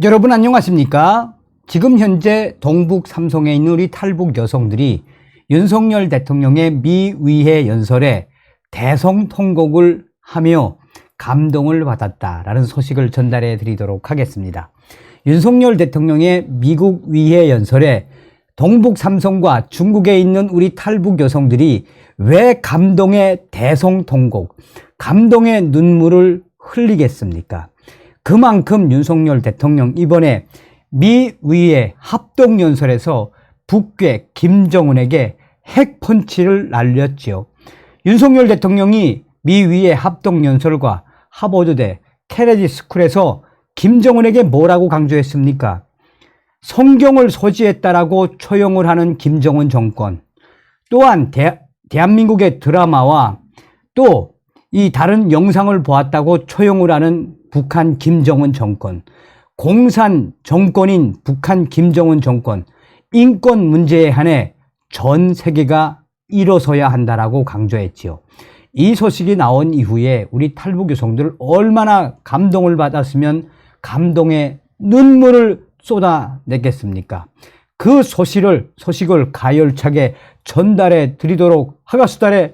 여러분 안녕하십니까? 지금 현재 동북 삼성에 있는 우리 탈북 여성들이 윤석열 대통령의 미 위해 연설에 대성 통곡을 하며 감동을 받았다라는 소식을 전달해 드리도록 하겠습니다. 윤석열 대통령의 미국 위해 연설에 동북 삼성과 중국에 있는 우리 탈북 여성들이 왜 감동의 대성 통곡, 감동의 눈물을 흘리겠습니까? 그만큼 윤석열 대통령 이번에 미 위해 합동연설에서 북괴 김정은에게 핵펀치를 날렸지요. 윤석열 대통령이 미 위해 합동연설과 하버드대 케네디 스쿨에서 김정은에게 뭐라고 강조했습니까? 성경을 소지했다라고 초용을 하는 김정은 정권, 또한 대한민국의 드라마와 또 이 다른 영상을 보았다고 초용을 하는 북한 김정은 정권, 공산 정권인 북한 김정은 정권, 인권 문제에 한해 전 세계가 일어서야 한다라고 강조했지요. 이 소식이 나온 이후에 우리 탈북 여성들 얼마나 감동을 받았으면 감동의 눈물을 쏟아냈겠습니까? 그 소식을 가열차게 전달해 드리도록 하겠습니다.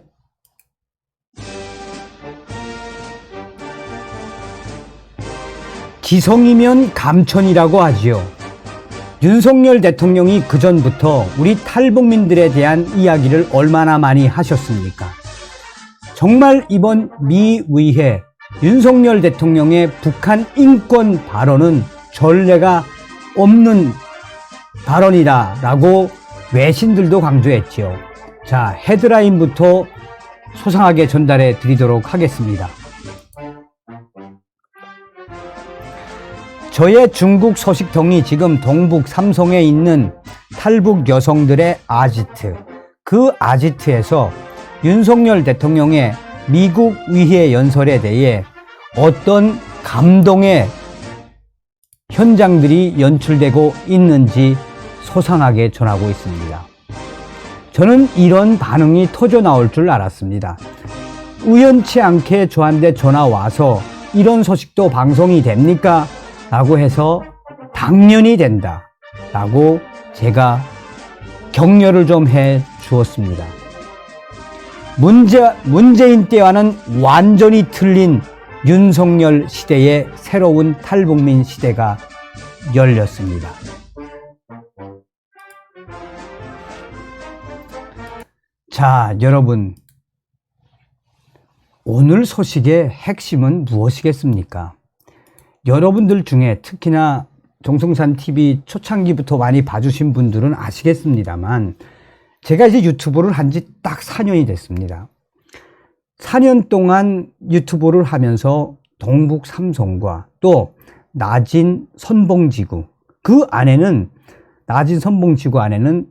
지성이면 감천이라고 하지요. 윤석열 대통령이 그전부터 우리 탈북민들에 대한 이야기를 얼마나 많이 하셨습니까? 정말 이번 미 위해 윤석열 대통령의 북한 인권 발언은 전례가 없는 발언이다라고 외신들도 강조했지요. 자, 헤드라인부터 소상하게 전달해 드리도록 하겠습니다. 저의 중국 소식통이 지금 동북 삼성에 있는 탈북 여성들의 아지트, 그 아지트에서 윤석열 대통령의 미국 위해 연설에 대해 어떤 감동의 현장들이 연출되고 있는지 소상하게 전하고 있습니다. 저는 이런 반응이 터져 나올 줄 알았습니다. 우연치 않게 저한테 전화 와서 이런 소식도 방송이 됩니까? 라고 해서 당연히 된다 라고 제가 격려를 좀 해 주었습니다. 문재인 때와는 완전히 틀린 윤석열 시대의 새로운 탈북민 시대가 열렸습니다. 자, 여러분, 오늘 소식의 핵심은 무엇이겠습니까? 여러분들 중에 특히나 정성산TV 초창기부터 많이 봐주신 분들은 아시겠습니다만, 제가 이제 유튜브를 한 지 딱 4년이 됐습니다. 4년 동안 유튜브를 하면서 동북 삼성과 또 나진 선봉지구, 그 안에는, 나진 선봉지구 안에는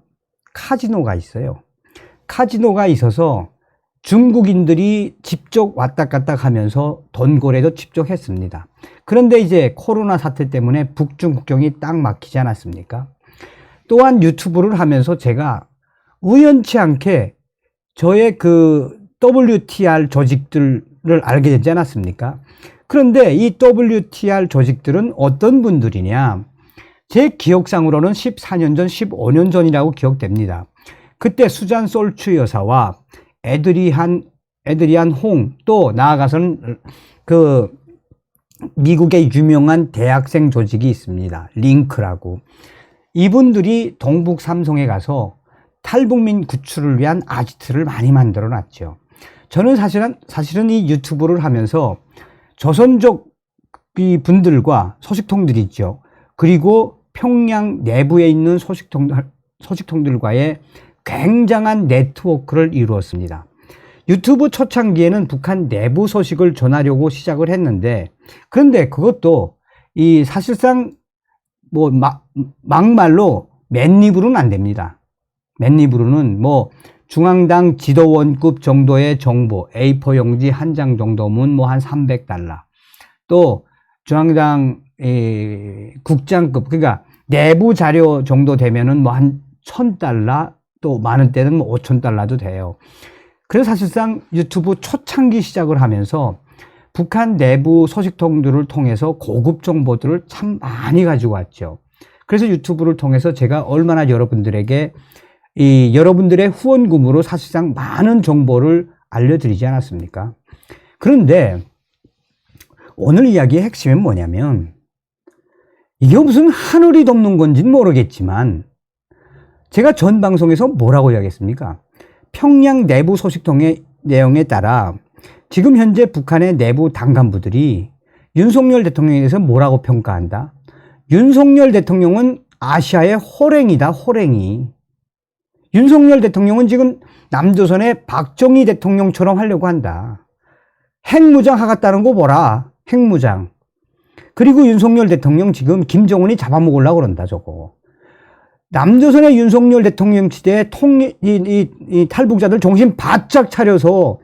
카지노가 있어요. 카지노가 있어서 중국인들이 직접 왔다 갔다 하면서 돈 거래도 직접 했습니다. 그런데 이제 코로나 사태 때문에 북중 국경이 딱 막히지 않았습니까? 또한 유튜브를 하면서 제가 우연치 않게 저의 그 WTR 조직들을 알게 되지 않았습니까? 그런데 이 WTR 조직들은 어떤 분들이냐? 제 기억상으로는 14년 전, 15년 전이라고 기억됩니다. 그때 수잔 솔추 여사와 에드리안 홍, 또 나아가서는 그 미국의 유명한 대학생 조직이 있습니다. 링크라고. 이분들이 동북 삼성에 가서 탈북민 구출을 위한 아지트를 많이 만들어 놨죠. 저는 사실은 이 유튜브를 하면서 조선족 분들과 소식통들이 있죠. 그리고 평양 내부에 있는 소식통들과의 굉장한 네트워크를 이루었습니다. 유튜브 초창기에는 북한 내부 소식을 전하려고 시작을 했는데, 그런데 그것도 이 사실상 뭐 막말로 맨입으로는 안 됩니다. 맨입으로는 뭐 중앙당 지도원급 정도의 정보, A4 용지 한 장 정도면 뭐 한 $300, 또 중앙당 국장급, 그러니까 내부 자료 정도 되면은 뭐 한 $1000, 또 많은 때는 뭐 $5000도 돼요. 그래서 사실상 유튜브 초창기 시작을 하면서 북한 내부 소식통들을 통해서 고급 정보들을 참 많이 가지고 왔죠. 그래서 유튜브를 통해서 제가 얼마나 여러분들에게 여러분들의 후원금으로 사실상 많은 정보를 알려드리지 않았습니까? 그런데 오늘 이야기의 핵심은 뭐냐면, 이게 무슨 하늘이 덮는 건지는 모르겠지만 제가 전 방송에서 뭐라고 이야기했습니까? 평양 내부 소식통의 내용에 따라 지금 현재 북한의 내부 당 간부들이 윤석열 대통령에 대해서 뭐라고 평가한다? 윤석열 대통령은 아시아의 호랭이다, 호랭이. 윤석열 대통령은 지금 남조선의 박정희 대통령처럼 하려고 한다. 핵무장 하겠다는 거 보라, 핵무장. 그리고 윤석열 대통령 지금 김정은이 잡아먹으려고 그런다, 저거. 남조선의 윤석열 대통령 시대에 탈북자들 정신 바짝 차려서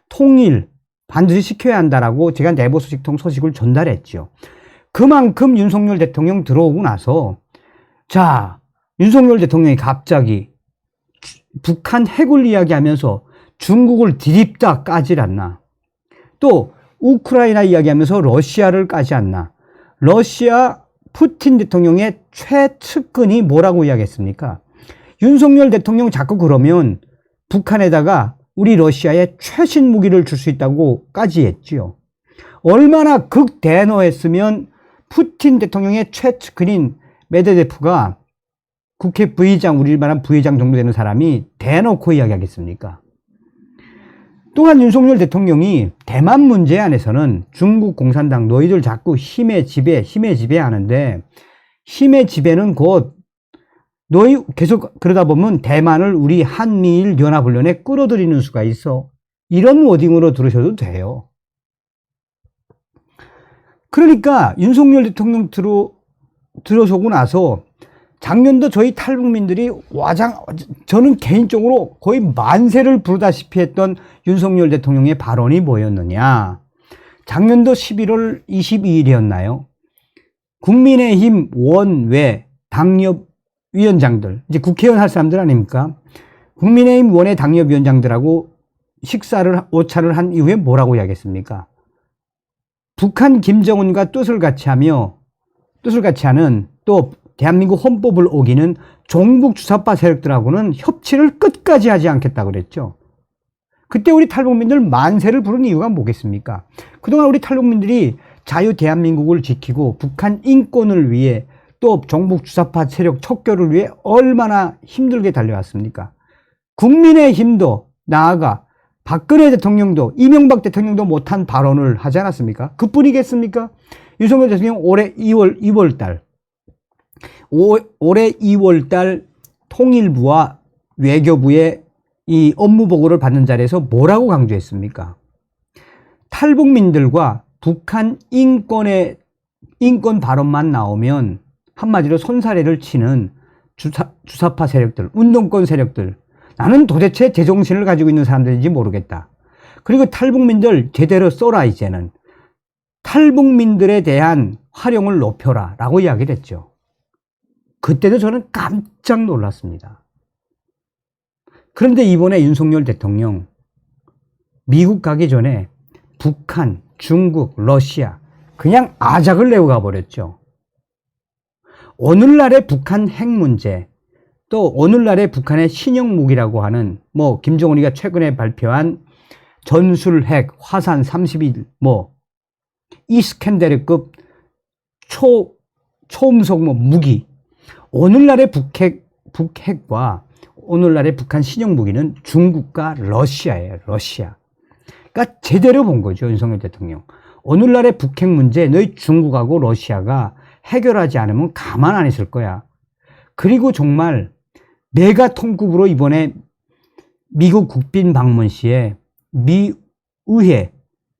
통일 반드시 시켜야 한다라고 제가 내부 소식통 소식을 전달했죠. 그만큼 윤석열 대통령 들어오고 나서, 자, 윤석열 대통령이 갑자기 북한 핵을 이야기하면서 중국을 디립다 까질 않나. 또 우크라이나 이야기하면서 러시아를 까지 않나. 러시아 푸틴 대통령의 최측근이 뭐라고 이야기했습니까? 윤석열 대통령 자꾸 그러면 북한에다가 우리 러시아에 최신 무기를 줄 수 있다고까지 했지요. 얼마나 극대노했으면 푸틴 대통령의 최측근인 메드베데프가 국회 부의장, 우리 말한 부의장 정도 되는 사람이 대놓고 이야기하겠습니까? 또한 윤석열 대통령이 대만 문제 안에서는 중국 공산당 너희들 자꾸 힘의 지배 하는데, 힘의 지배는 곧 너희 계속 그러다 보면 대만을 우리 한미일 연합훈련에 끌어들이는 수가 있어. 이런 워딩으로 들으셔도 돼요. 그러니까 윤석열 대통령 들어서고 나서 작년도 저희 탈북민들이 저는 개인적으로 거의 만세를 부르다시피 했던 윤석열 대통령의 발언이 뭐였느냐. 작년도 11월 22일이었나요? 국민의힘 원외 당협위원장들, 이제 국회의원 할 사람들 아닙니까? 국민의힘 원외 당협위원장들하고 오차를 한 이후에 뭐라고 이야기했습니까? 북한 김정은과 뜻을 같이 하는 또 대한민국 헌법을 어기는 종북 주사파 세력들하고는 협치를 끝까지 하지 않겠다 그랬죠. 그때 우리 탈북민들 만세를 부른 이유가 뭐겠습니까? 그동안 우리 탈북민들이 자유 대한민국을 지키고 북한 인권을 위해 또 종북 주사파 세력 척결을 위해 얼마나 힘들게 달려왔습니까? 국민의힘도 나아가 박근혜 대통령도 이명박 대통령도 못한 발언을 하지 않았습니까? 그뿐이겠습니까? 윤석열 대통령 올해 2월달 통일부와 외교부의 이 업무 보고를 받는 자리에서 뭐라고 강조했습니까? 탈북민들과 북한 인권 발언만 나오면 한마디로 손사래를 치는 주사파 세력들, 운동권 세력들, 나는 도대체 제정신을 가지고 있는 사람들인지 모르겠다. 그리고 탈북민들 제대로 써라, 이제는. 탈북민들에 대한 활용을 높여라 라고 이야기를 했죠. 그때도 저는 깜짝 놀랐습니다. 그런데 이번에 윤석열 대통령 미국 가기 전에 북한, 중국, 러시아 그냥 아작을 내고 가버렸죠. 오늘날의 북한 핵 문제, 또 오늘날의 북한의 신형 무기라고 하는 김정은이가 최근에 발표한 전술핵, 화산 30일, 이스캔데르급 초음속 무기. 오늘날의 북핵과 오늘날의 북한 신형 무기는 중국과 러시아예요, 러시아. 그러니까 제대로 본 거죠, 윤석열 대통령. 오늘날의 북핵 문제 너희 중국하고 러시아가 해결하지 않으면 가만 안 있을 거야. 그리고 정말 메가톤급으로 이번에 미국 국빈 방문 시에 미 의회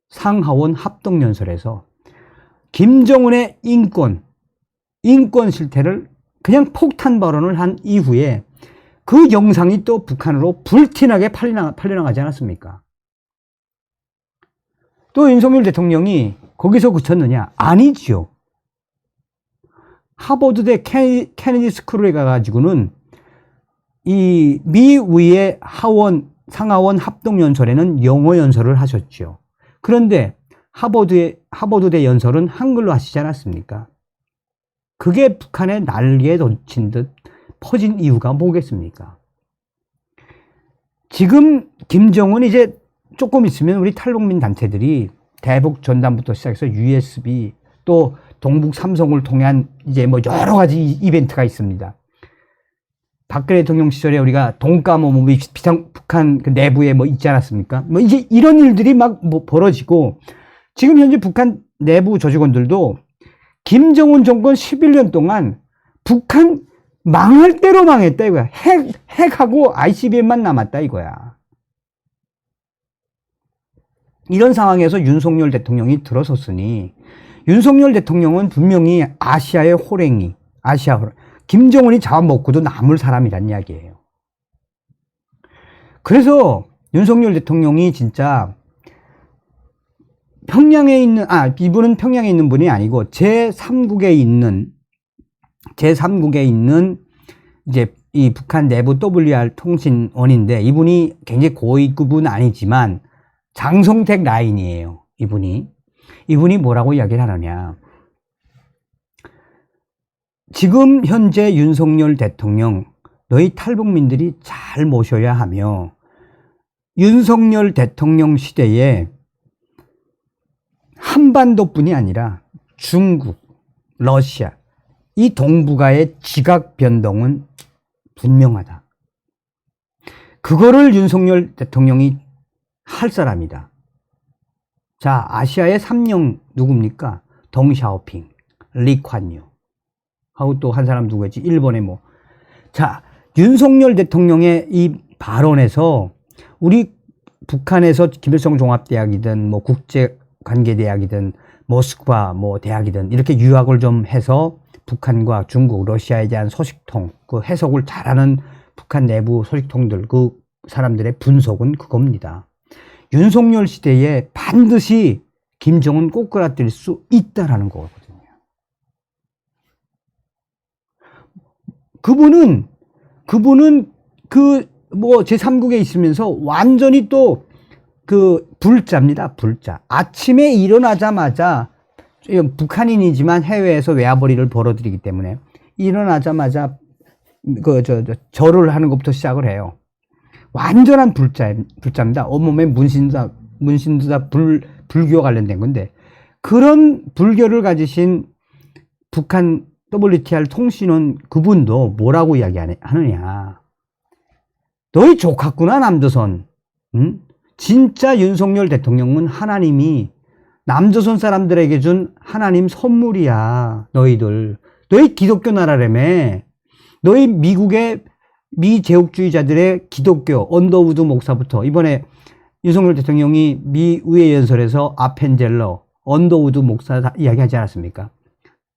상하원 합동연설에서 김정은의 인권 실태를 그냥 폭탄 발언을 한 이후에 그 영상이 또 북한으로 불티나게 팔려나가지 않았습니까? 또 윤석열 대통령이 거기서 그쳤느냐? 아니지요. 하버드대 케네디 스쿨에 가가지고는 이 미의회 상하원 합동연설에는 영어 연설을 하셨죠. 그런데 하버드대 연설은 한글로 하시지 않았습니까? 그게 북한에 날개에 돋친 듯 퍼진 이유가 뭐겠습니까? 지금 김정은 이제 조금 있으면 우리 탈북민 단체들이 대북 전단부터 시작해서 USB 또 동북 삼성을 통한 이제 뭐 여러 가지 이벤트가 있습니다. 박근혜 대통령 시절에 우리가 동가모 뭐 비상 북한 그 내부에 뭐 있지 않았습니까? 뭐 이제 이런 일들이 막 뭐 벌어지고 지금 현재 북한 내부 조직원들도 김정은 정권 11년 동안 북한 망할 대로 망했다 이거야. 핵하고 ICBM만 남았다 이거야. 이런 상황에서 윤석열 대통령이 들어섰으니 윤석열 대통령은 분명히 아시아의 호랭이, 김정은이 잡아먹고도 남을 사람이란 이야기예요. 그래서 윤석열 대통령이 진짜 평양에 있는, 이분은 평양에 있는 분이 아니고 제3국에 있는 이제 이 북한 내부 WR 통신원인데 이분이 굉장히 고위급은 아니지만 장성택 라인이에요. 이분이 뭐라고 이야기를 하느냐. 지금 현재 윤석열 대통령 너희 탈북민들이 잘 모셔야 하며 윤석열 대통령 시대에 한반도뿐이 아니라 중국, 러시아 이 동북아의 지각 변동은 분명하다. 그거를 윤석열 대통령이 할 사람이다. 자, 아시아의 삼령 누굽니까? 덩샤오핑, 리콴유 하고 또 한 사람 누구였지? 일본의 뭐. 자, 윤석열 대통령의 이 발언에서 우리 북한에서 김일성 종합대학이든 뭐 국제관계대학이든 모스크바 뭐 대학이든 이렇게 유학을 좀 해서 북한과 중국, 러시아에 대한 소식통, 그 해석을 잘하는 북한 내부 소식통들, 그 사람들의 분석은 그겁니다. 윤석열 시대에 반드시 김정은 꼬꾸라뜨릴 수 있다라는 거거든요. 그분은 그 뭐 제3국에 있으면서 완전히 또 그 불자입니다. 불자. 아침에 일어나자마자 북한인이지만 해외에서 외화벌이를 벌어들이기 때문에 일어나자마자 절을 하는 것부터 시작을 해요. 완전한 불자입니다. 온몸에 문신도 다 불교 관련된 건데 그런 불교를 가지신 북한 WTR 통신원 그분도 뭐라고 이야기하느냐. 너희 족같구나 남조선. 응? 진짜 윤석열 대통령은 하나님이 남조선 사람들에게 준 하나님 선물이야. 너희 기독교 나라라며. 너희 미국의 미제국주의자들의 기독교 언더우드 목사부터 이번에 윤석열 대통령이 미 의회 연설에서 아펜젤러 언더우드 목사 이야기하지 않았습니까?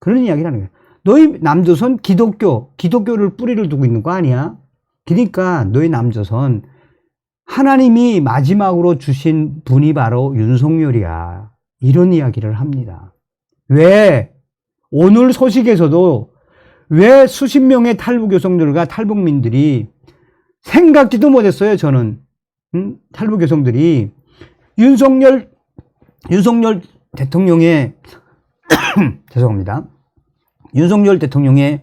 그런 이야기를 하는 거야. 너희 남조선 기독교를 뿌리를 두고 있는 거 아니야? 그러니까 너희 남조선 하나님이 마지막으로 주신 분이 바로 윤석열이야. 이런 이야기를 합니다. 왜? 오늘 소식에서도 왜 수십 명의 탈북 여성들과 탈북민들이 생각지도 못했어요, 저는. 탈북 여성들이 윤석열 대통령의 죄송합니다. 윤석열 대통령의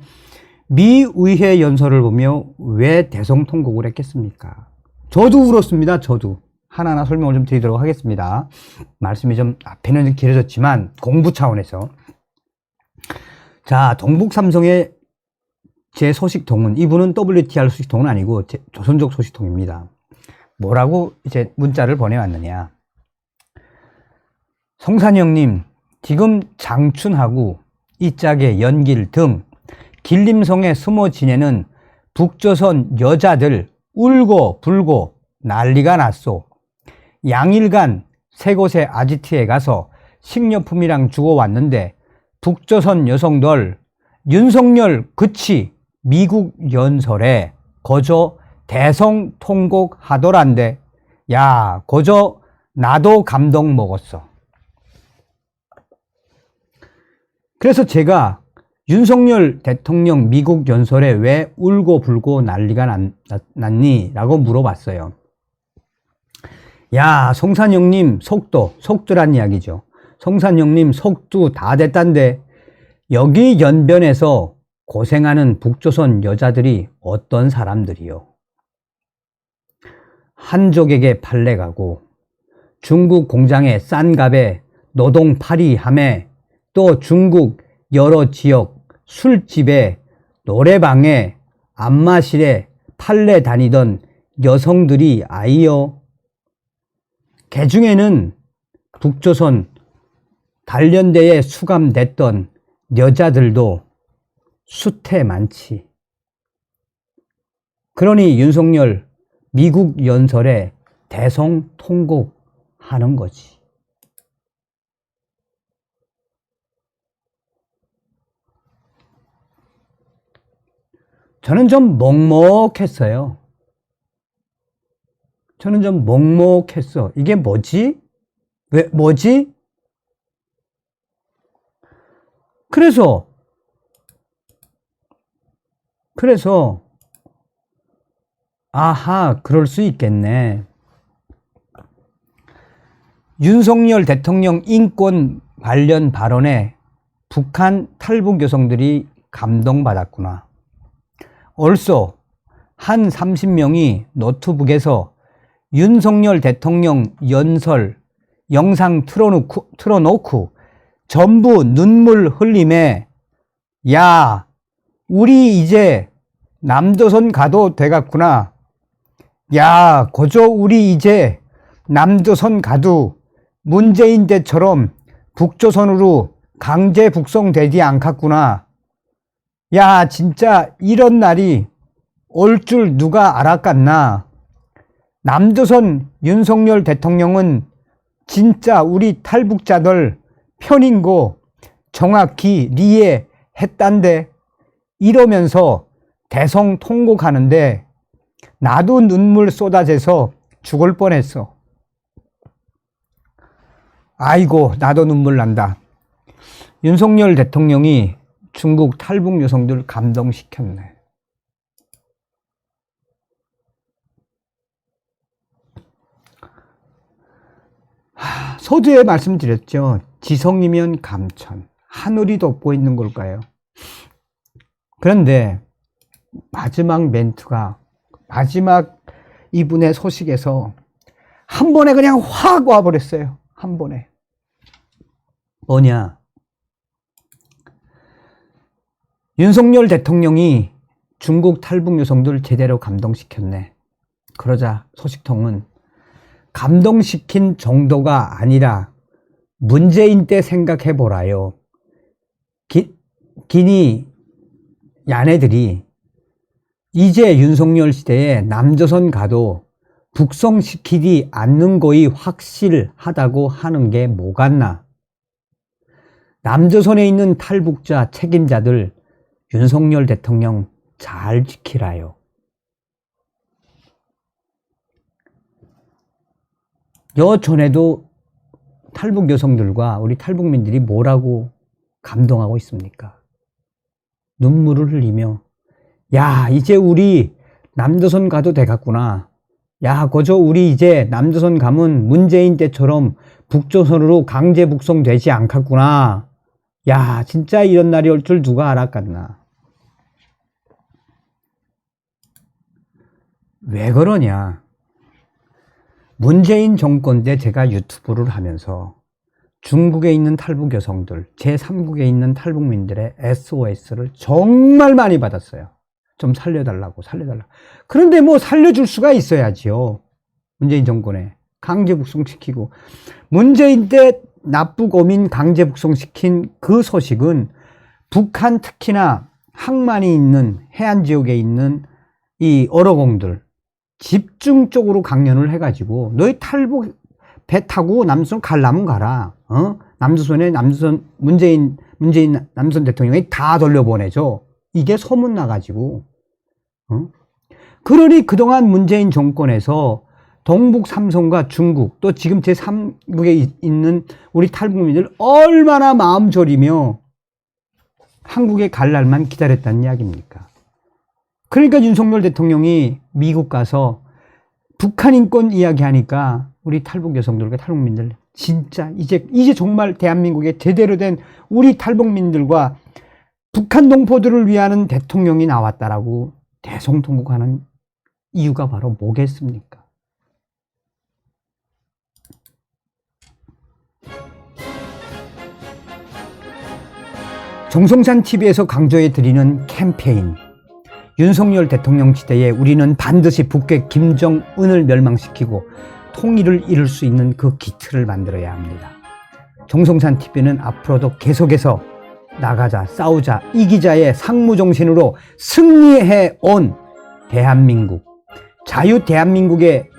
미 의회 연설을 보며 왜 대성통곡을 했겠습니까? 저도 울었습니다. 저도. 하나하나 설명을 좀 드리도록 하겠습니다. 말씀이 좀 앞에는 좀 길어졌지만 공부 차원에서. 자, 동북 삼성의 제 소식통은 이분은 WTR 소식통은 아니고 조선족 소식통입니다. 뭐라고 이제 문자를 보내왔느냐. 성산형님, 지금 장춘하고 이짝의 연길 등 길림성에 숨어 지내는 북조선 여자들 울고 불고 난리가 났소. 양일간 세 곳의 아지트에 가서 식료품이랑 주고 왔는데 북조선 여성들 윤석열 그치 미국 연설에 거저 대성통곡 하더란데 야 거저 나도 감동 먹었어. 그래서 제가 윤석열 대통령 미국 연설에 왜 울고 불고 난리가 났니? 라고 물어봤어요. 야, 송산영님 속도란 이야기죠. 성산형님 속도 다 됐단데 여기 연변에서 고생하는 북조선 여자들이 어떤 사람들이요? 한족에게 팔레 가고 중국 공장에 싼 값에 노동 파리함에 또 중국 여러 지역 술집에 노래방에 안마실에 팔레 다니던 여성들이 아이요. 개중에는 북조선 단련대에 수감됐던 여자들도 수태 많지. 그러니 윤석열 미국 연설에 대성통곡하는 거지. 저는 좀 먹먹했어요. 저는 좀 먹먹했어. 이게 뭐지? 왜, 뭐지? 그래서 아하, 그럴 수 있겠네. 윤석열 대통령 인권 관련 발언에 북한 탈북 여성들이 감동받았구나. 얼쏘 한 30명이 노트북에서 윤석열 대통령 연설 영상 틀어놓고 전부 눈물 흘림에 야, 우리 이제 남조선 가도 되겠구나. 야, 고조 우리 이제 남조선 가도 문재인 때처럼 북조선으로 강제 북송되지 않겠구나. 야, 진짜 이런 날이 올 줄 누가 알았겠나. 남조선 윤석열 대통령은 진짜 우리 탈북자들 편인고 정확히 이해했단데 이러면서 대성통곡하는데 나도 눈물 쏟아져서 죽을 뻔했어. 아이고, 나도 눈물 난다. 윤석열 대통령이 중국 탈북 여성들 감동시켰네. 서두에 말씀드렸죠. 지성이면 감천, 하늘이 돋보 있는 걸까요? 그런데 마지막 멘트가 마지막 이분의 소식에서 한 번에 그냥 확 와버렸어요. 한 번에. 뭐냐? 윤석열 대통령이 중국 탈북 여성들 제대로 감동시켰네. 그러자 소식통은 감동시킨 정도가 아니라 문재인 때 생각해보라요. 기니 야네들이 이제 윤석열 시대에 남조선 가도 북송시키지 않는 거이 확실하다고 하는 게 뭐겠나. 남조선에 있는 탈북자 책임자들 윤석열 대통령 잘 지키라요. 여전에도 탈북 여성들과 우리 탈북민들이 뭐라고 감동하고 있습니까? 눈물을 흘리며 야, 이제 우리 남조선 가도 되겠구나. 야, 그저 우리 이제 남조선 가면 문재인 때처럼 북조선으로 강제 북송되지 않겠구나. 야, 진짜 이런 날이 올 줄 누가 알았겠나. 왜 그러냐. 문재인 정권 때 제가 유튜브를 하면서 중국에 있는 탈북 여성들, 제3국에 있는 탈북민들의 SOS를 정말 많이 받았어요. 좀 살려달라고. 그런데 뭐 살려줄 수가 있어야지요. 문재인 정권에 강제 북송시키고. 문재인 때 납북어민 강제 북송시킨 그 소식은 북한, 특히나 항만이 있는 해안 지역에 있는 이 어로공들 집중적으로 강연을 해가지고 너희 탈북 배 타고 남조선 가려면 가라. 남조선에 문재인 남조선 대통령이 다 돌려보내줘. 이게 소문 나가지고. 그러니 그동안 문재인 정권에서 동북 삼성과 중국 또 지금 제3국에 있는 우리 탈북민들 얼마나 마음 졸이며 한국에 갈 날만 기다렸다는 이야기입니까? 그러니까 윤석열 대통령이 미국 가서 북한 인권 이야기하니까 우리 탈북 여성들과 탈북민들 진짜 이제 정말 대한민국에 제대로 된 우리 탈북민들과 북한 동포들을 위하는 대통령이 나왔다라고 대성통곡하는 이유가 바로 뭐겠습니까? 정성산 TV에서 강조해 드리는 캠페인, 윤석열 대통령 시대에 우리는 반드시 북괴 김정은을 멸망시키고 통일을 이룰 수 있는 그 기틀을 만들어야 합니다. 정성산 TV는 앞으로도 계속해서 나가자, 싸우자, 이기자의 상무정신으로 승리해 온 대한민국, 자유 대한민국의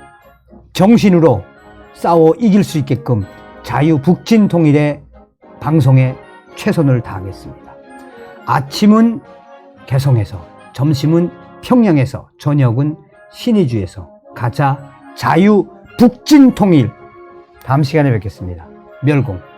정신으로 싸워 이길 수 있게끔 자유 북진 통일의 방송에 최선을 다하겠습니다. 아침은 개성에서, 점심은 평양에서, 저녁은 신의주에서 가자 자유 북진 통일. 다음 시간에 뵙겠습니다. 멸공.